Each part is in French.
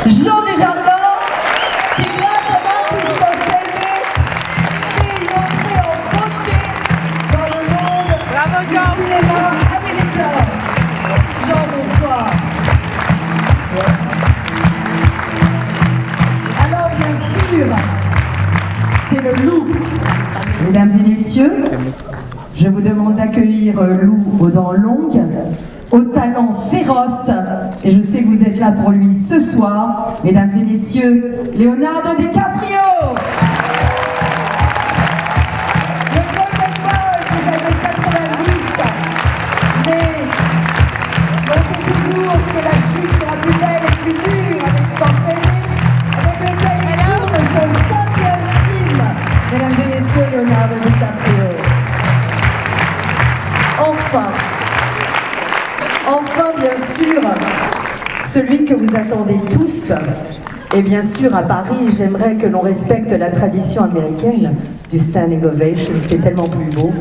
Jean Dujardin, qui grâce à Martin Scorsese fait une entrée en beauté dans le monde du cinéma américain. Jean, bonsoir. Alors bien sûr, c'est le loup. Mesdames et messieurs, je vous demande d'accueillir Lou aux dents longues, au talent féroce, et je sais que vous êtes là pour lui ce soir, mesdames et messieurs, Leonardo DiCaprio. Le Golden Boy des années 90, mais on sait toujours que la chute sera plus belle et plus dure avec Scorsese, avec lequel il tourne son 5e film, mesdames et messieurs, Leonardo DiCaprio. Enfin, bien sûr, celui que vous attendez tous, et bien sûr, à Paris, j'aimerais que l'on respecte la tradition américaine du standing ovation, c'est tellement plus beau.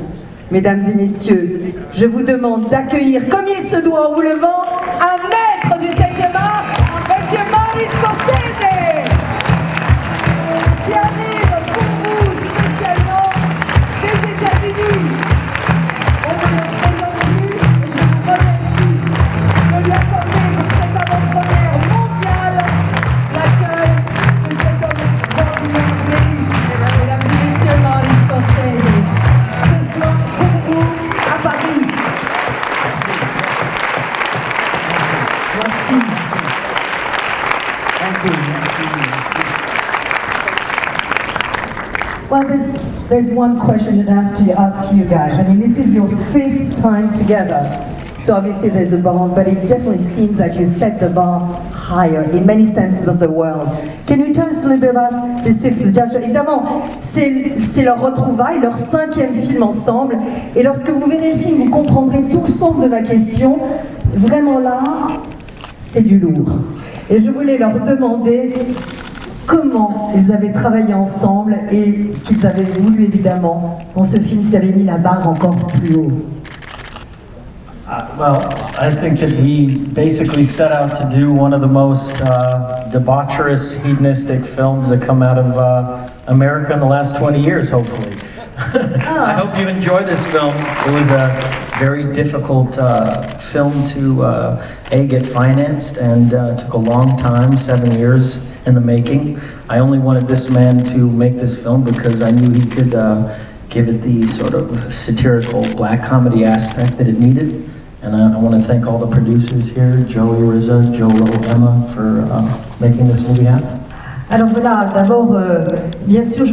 Mesdames et messieurs, je vous demande d'accueillir, comme il se doit en vous levant, un maître du 7e art, Monsieur Martin Scorsese, qui arrive pour vous spécialement des États-Unis. On ne le présente plus et je vous remercie de lui accorder pour cette avant-première mondiale l'accueil de cet homme extraordinaire mérite. Mesdames et messieurs, Martin Scorsese, ce soir pour vous à Paris. Merci. Thank you. Well, there's one question that I have to ask you guys. I mean, this is your 5th time together. So obviously there's a bond, but it definitely seems like you set the bar higher in many senses of the world. Can you tell us a little bit about this 5th Judge? Évidemment, c'est leur retrouvaille, leur 5e film ensemble. Et lorsque vous verrez le film, vous comprendrez tout le sens de ma question. Vraiment là, c'est du lourd. Et je voulais leur demander comment ils avaient travaillé ensemble et ce qu'ils avaient voulu évidemment dans ce film, s'ils avaient mis la barre encore plus haut. Well, I think that we basically set out to do one of the most debaucherous, hedonistic films that come out of America in the last 20 years, hopefully. I hope you enjoy this film. It was a very difficult film to get financed, and took a long time, 7 years in the making. I only wanted this man to make this film because I knew he could give it the sort of satirical black comedy aspect that it needed. And I want to thank all the producers here, Joey Rizza, Joel, Emma, for making this movie happen. Alors voilà, d'abord, bien sûr,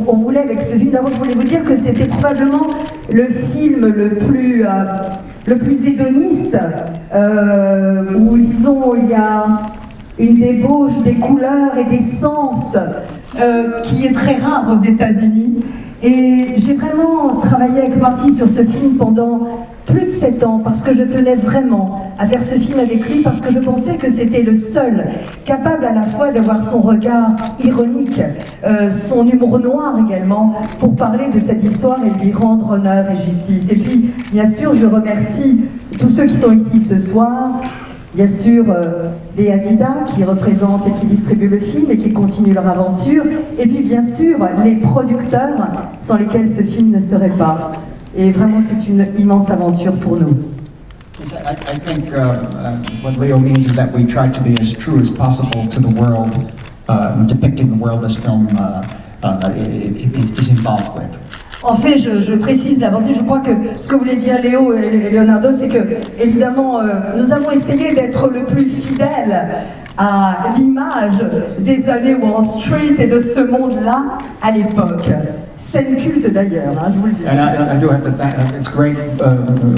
on voulait avec ce film, d'abord je voulais vous dire que c'était probablement le film le plus hédoniste, où disons il y a une débauche des couleurs et des sens qui est très rare aux États-Unis. Et j'ai vraiment travaillé avec Marty sur ce film pendant plus de 7 ans parce que je tenais vraiment à faire ce film avec lui, parce que je pensais que c'était le seul capable à la fois d'avoir son regard ironique, son humour noir également, pour parler de cette histoire et lui rendre honneur et justice. Et puis, bien sûr, je remercie tous ceux qui sont ici ce soir. Bien sûr, les Adidas qui représentent et qui distribuent le film et qui continuent leur aventure. Et puis bien sûr, les producteurs sans lesquels ce film ne serait pas. Et vraiment, c'est une immense aventure pour nous. I think what Leo means is that we try to be as true as possible to the world, depicting the world this film is involved with. En fait, je précise l'avancée, je crois que ce que voulait dire Léo et Leonardo, c'est que, évidemment, nous avons essayé d'être le plus fidèle à l'image des années Wall Street et de ce monde-là à l'époque. Scène culte d'ailleurs, hein, je vous le dis. And I do have to thank, it's great,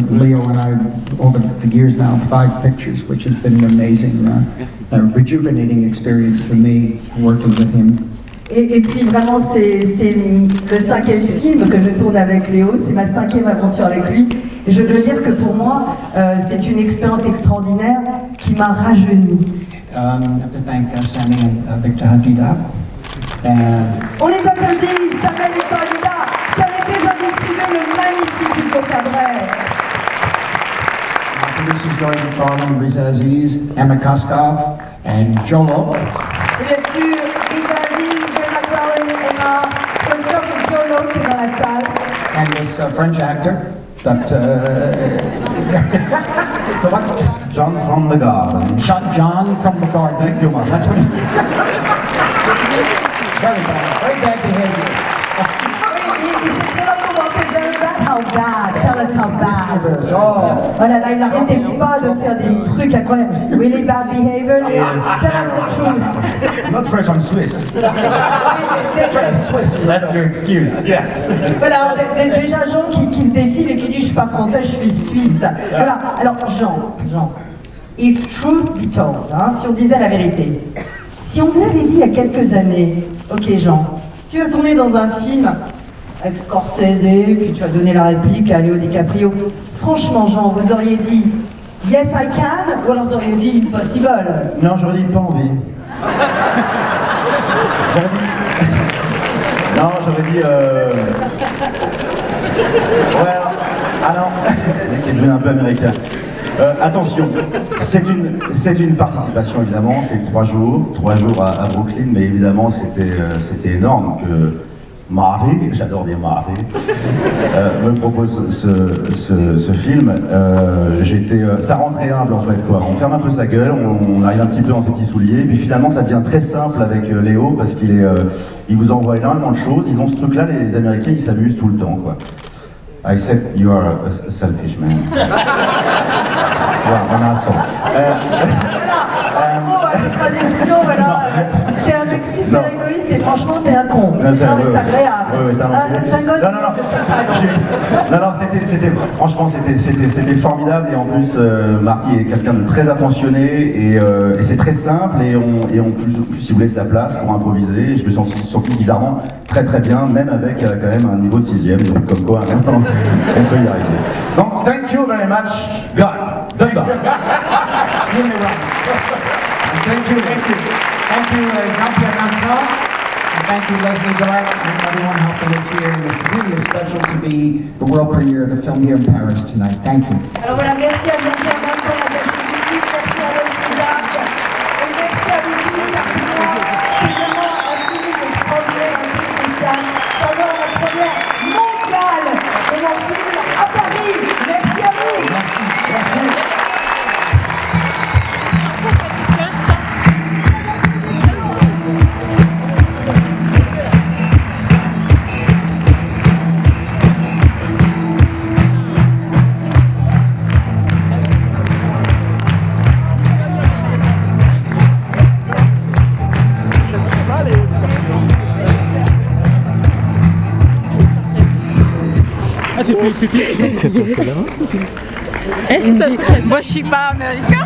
Leo and I, over the years now, 5 pictures, which has been an amazing, rejuvenating experience for me, working with him. Et puis vraiment, c'est le 5e film que je tourne avec Léo, c'est ma 5e aventure avec lui. Et je dois dire que pour moi, c'est une expérience extraordinaire qui m'a rajeuni. I have to thank Sammy and Victor Hadida. On les applaudit, Samuel et Victor Hadida, qui avaient déjà distribué le magnifique Hugo Cabret. Producers Joy McFarlane, Riza Aziz, Emma Koskov, and Jolo. Et bien sûr, Lisa Aziz, Jay McClellan, Emma, Christophe et Jolo qui est dans la salle. And this French actor that the what? John from the Garden. John from the Garden. Thank you, Mark. That's what he very bad behavior. Il s'est très mal commenté, very bad, how bad, tell us how bad. Oh. Oh là là, il n'arrêtait pas de faire des trucs incroyables. Really bad behavior, tell us the truth. Not French, I'm Swiss. That's your excuse. Yes. Voilà, déjà Jean qui se défile et qui dit je suis pas français, je suis suisse. Voilà, alors Jean, if truth be told, hein, si on disait la vérité, si on vous avait dit il y a quelques années, ok Jean, tu vas tourner dans un film avec Scorsese, puis tu vas donner la réplique à Léo DiCaprio, franchement Jean, vous auriez dit yes I can, ou alors vous auriez dit impossible? Non, j'aurais dit pas envie. J'aurais dit... Non, j'aurais dit... Ouais, ah non, le mec est devenu un peu américain. Attention, c'est une participation évidemment, c'est 3 jours à Brooklyn, mais évidemment c'était énorme que Marty, j'adore dire Marty, me propose ce film. Ça rend très humble en fait quoi. On ferme un peu sa gueule, on arrive un petit peu dans ses petits souliers, puis finalement ça devient très simple avec Léo parce il vous envoie énormément de choses. Ils ont ce truc là, les Américains, ils s'amusent tout le temps quoi. I said you are a selfish man. Yeah, an asshole. La traduction, voilà, t'es un mec super égoïste et franchement t'es un con. Non, mais c'est agréable. Franchement, c'était formidable et en plus, Marty est quelqu'un de très attentionné et c'est très simple et en plus, il vous laisse la place pour improviser. Je me suis senti bizarrement très bien, même avec quand même un niveau de 6e, donc comme quoi, on peut y arriver. Donc, thank you very much, God. The God. Thank you, Jean-Pierre Vincent, and thank you, Leslie Dart, and everyone helping us here. And it's really special to be the world premiere of the film here in Paris tonight. Thank you. Alors voilà, merci à Jean-Pierre Vincent, la tête du public, merci à Leslie Dart, et merci à vous tous, car pour moi, c'est vraiment un film extraordinaire, un peu spécial. C'est vraiment la première mondiale de mon film à Paris. Merci à vous. Merci. Moi je suis pas américain.